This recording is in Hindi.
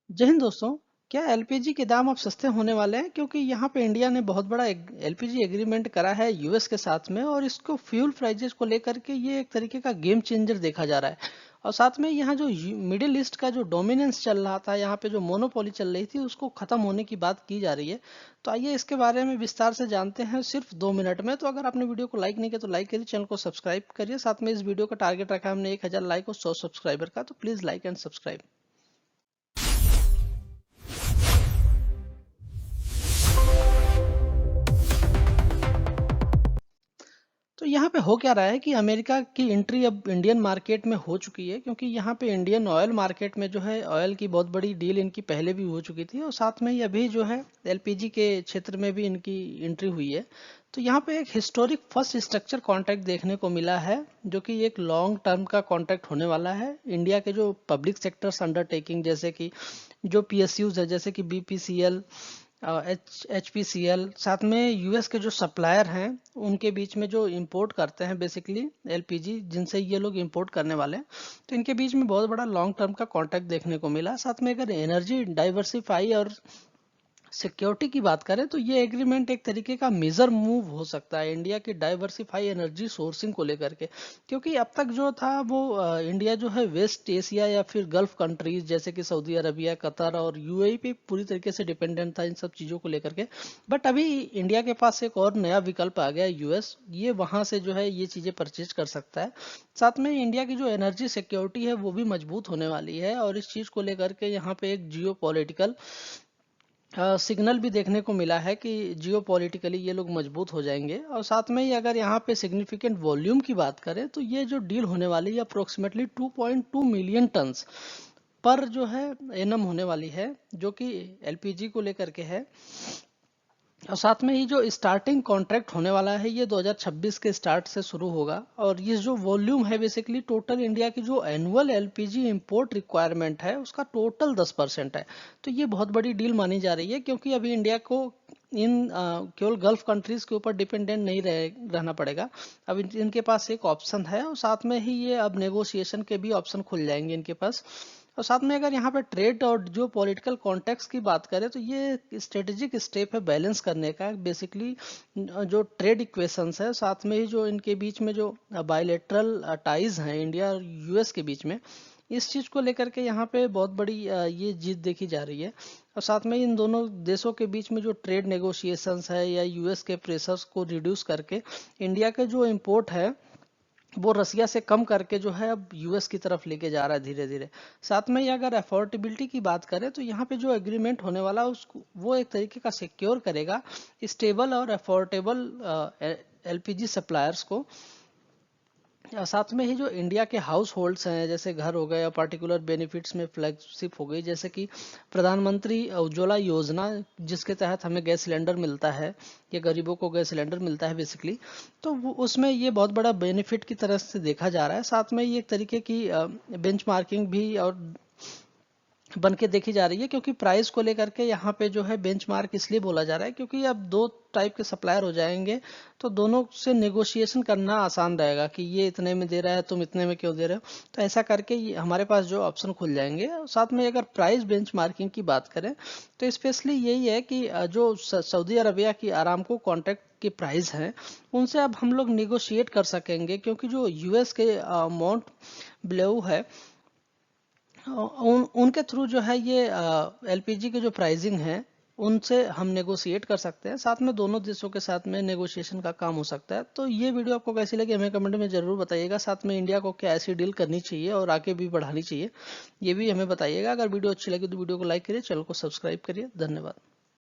जय हिंद दोस्तों। क्या एलपीजी के दाम अब सस्ते होने वाले हैं? क्योंकि यहाँ पे इंडिया ने बहुत बड़ा एलपीजी एग्रीमेंट करा है यूएस के साथ में, और इसको फ्यूल प्राइजेस को लेकर के ये एक तरीके का गेम चेंजर देखा जा रहा है। और साथ में यहाँ जो मिडिल ईस्ट का जो डोमिनेंस चल रहा था, यहाँ पे जो मोनोपोली चल रही थी, उसको खत्म होने की बात की जा रही है। तो आइए इसके बारे में विस्तार से जानते हैं सिर्फ 2 मिनट में। तो अगर आपने वीडियो को लाइक नहीं किया तो लाइक करिए, चैनल को सब्सक्राइब करिए। साथ में इस वीडियो का टारगेट रखा है हमने 1000 लाइक और 100 सब्सक्राइबर का, तो प्लीज लाइक एंड सब्सक्राइब। तो यहाँ पे हो क्या रहा है कि अमेरिका की एंट्री अब इंडियन मार्केट में हो चुकी है, क्योंकि यहाँ पे इंडियन ऑयल मार्केट में जो है ऑयल की बहुत बड़ी डील इनकी पहले भी हो चुकी थी, और साथ में ही अभी जो है एलपीजी के क्षेत्र में भी इनकी एंट्री हुई है। तो यहाँ पे एक हिस्टोरिक फर्स्ट स्ट्रक्चर कॉन्ट्रैक्ट देखने को मिला है, जो कि एक लॉन्ग टर्म का कॉन्ट्रैक्ट होने वाला है। इंडिया के जो पब्लिक सेक्टर्स अंडरटेकिंग, जैसे कि जो पीएसयूज है, जैसे कि BPCL, H P C L, साथ में यूएस के जो सप्लायर हैं, उनके बीच में जो इंपोर्ट करते हैं बेसिकली एलपीजी, जिनसे ये लोग इंपोर्ट करने वाले हैं, तो इनके बीच में बहुत बड़ा लॉन्ग टर्म का कॉन्ट्रैक्ट देखने को मिला। साथ में अगर एनर्जी डाइवर्सिफाई और सिक्योरिटी की बात करें तो ये एग्रीमेंट एक तरीके का मेजर मूव हो सकता है इंडिया की डाइवर्सिफाई एनर्जी सोर्सिंग को लेकर के। क्योंकि अब तक जो था वो इंडिया जो है वेस्ट एशिया या फिर गल्फ कंट्रीज जैसे कि सऊदी अरबिया, कतर और यूएई पे पूरी तरीके से डिपेंडेंट था इन सब चीज़ों को लेकर के। बट अभी इंडिया के पास एक और नया विकल्प आ गया यूएस, ये वहां से जो है ये चीज़ें परचेज कर सकता है। साथ में इंडिया की जो एनर्जी सिक्योरिटी है वो भी मजबूत होने वाली है, और इस चीज़ को लेकर के यहाँ पे एक जियो पॉलिटिकल सिग्नल भी देखने को मिला है कि जियो पॉलिटिकली ये लोग मजबूत हो जाएंगे। और साथ में ही अगर यहाँ पे सिग्निफिकेंट वॉल्यूम की बात करें तो ये जो डील होने वाली है अप्रोक्सीमेटली 2.2 मिलियन टन्स पर जो है एनम होने वाली है, जो कि एलपीजी को लेकर के है। और साथ में ही जो स्टार्टिंग कॉन्ट्रैक्ट होने वाला है ये 2026 के स्टार्ट से शुरू होगा, और ये जो वॉल्यूम है बेसिकली टोटल इंडिया की जो एनुअल एलपीजी इंपोर्ट रिक्वायरमेंट है उसका टोटल 10% है। तो ये बहुत बड़ी डील मानी जा रही है, क्योंकि अभी इंडिया को केवल गल्फ कंट्रीज के ऊपर डिपेंडेंट नहीं रहना पड़ेगा। अब इनके पास एक ऑप्शन है, और साथ में ही ये अब नेगोशिएशन के भी ऑप्शन खुल जाएंगे इनके पास। और साथ में अगर यहाँ पे ट्रेड और जो पॉलिटिकल कॉन्टेक्स्ट की बात करें तो ये स्ट्रेटेजिक स्टेप है बैलेंस करने का बेसिकली जो ट्रेड इक्वेशंस है, साथ में ही जो इनके बीच में जो बायलेटरल टाइज हैं इंडिया और यूएस के बीच में, इस चीज को लेकर के यहाँ पे बहुत बड़ी ये जीत देखी जा रही है। और साथ में इन दोनों देशों के बीच में जो ट्रेड नेगोशिएशंस है या यूएस के प्रेशर्स को रिड्यूस करके इंडिया के जो इम्पोर्ट है वो रसिया से कम करके जो है अब यूएस की तरफ लेके जा रहा है धीरे धीरे। साथ में ही अगर अफोर्डेबिलिटी की बात करें तो यहाँ पे जो एग्रीमेंट होने वाला है उसको वो एक तरीके का सिक्योर करेगा स्टेबल और अफोर्डेबल एलपीजी सप्लायर्स को। साथ में ही जो इंडिया के हाउस होल्ड्स हैं, जैसे घर हो गए, पर्टिकुलर बेनिफिट्स में फ्लैगशिप हो गई, जैसे कि प्रधानमंत्री उज्ज्वला योजना, जिसके तहत हमें गैस सिलेंडर मिलता है, ये गरीबों को गैस सिलेंडर मिलता है बेसिकली। तो उसमें ये बहुत बड़ा बेनिफिट की तरह से देखा जा रहा है। साथ में ये एक तरीके की बेंचमार्किंग भी और बन के देखी जा रही है, क्योंकि प्राइस को लेकर के यहाँ पे जो है बेंचमार्क इसलिए बोला जा रहा है क्योंकि अब दो टाइप के सप्लायर हो जाएंगे, तो दोनों से नेगोशिएशन करना आसान रहेगा कि ये इतने में दे रहा है, तुम इतने में क्यों दे रहे हो। तो ऐसा करके हमारे पास जो ऑप्शन खुल जाएंगे। साथ में अगर प्राइस बेंचमार्किंग की बात करें तो स्पेशली यही है कि जो सऊदी अरबिया की आरामको कॉन्ट्रैक्ट के प्राइस हैं उनसे अब हम लोग निगोशिएट कर सकेंगे, क्योंकि जो यूएस के माउंट ब्लेउ है उनके थ्रू जो है ये एलपीजी की जो प्राइसिंग है उनसे हम नेगोशिएट कर सकते हैं। साथ में दोनों देशों के साथ में नेगोशिएशन का काम हो सकता है। तो ये वीडियो आपको कैसी लगी हमें कमेंट में जरूर बताइएगा। साथ में इंडिया को क्या ऐसी डील करनी चाहिए और आगे भी बढ़ानी चाहिए, ये भी हमें बताइएगा। अगर वीडियो अच्छी लगी तो वीडियो को लाइक करिए, चैनल को सब्सक्राइब करिए। धन्यवाद।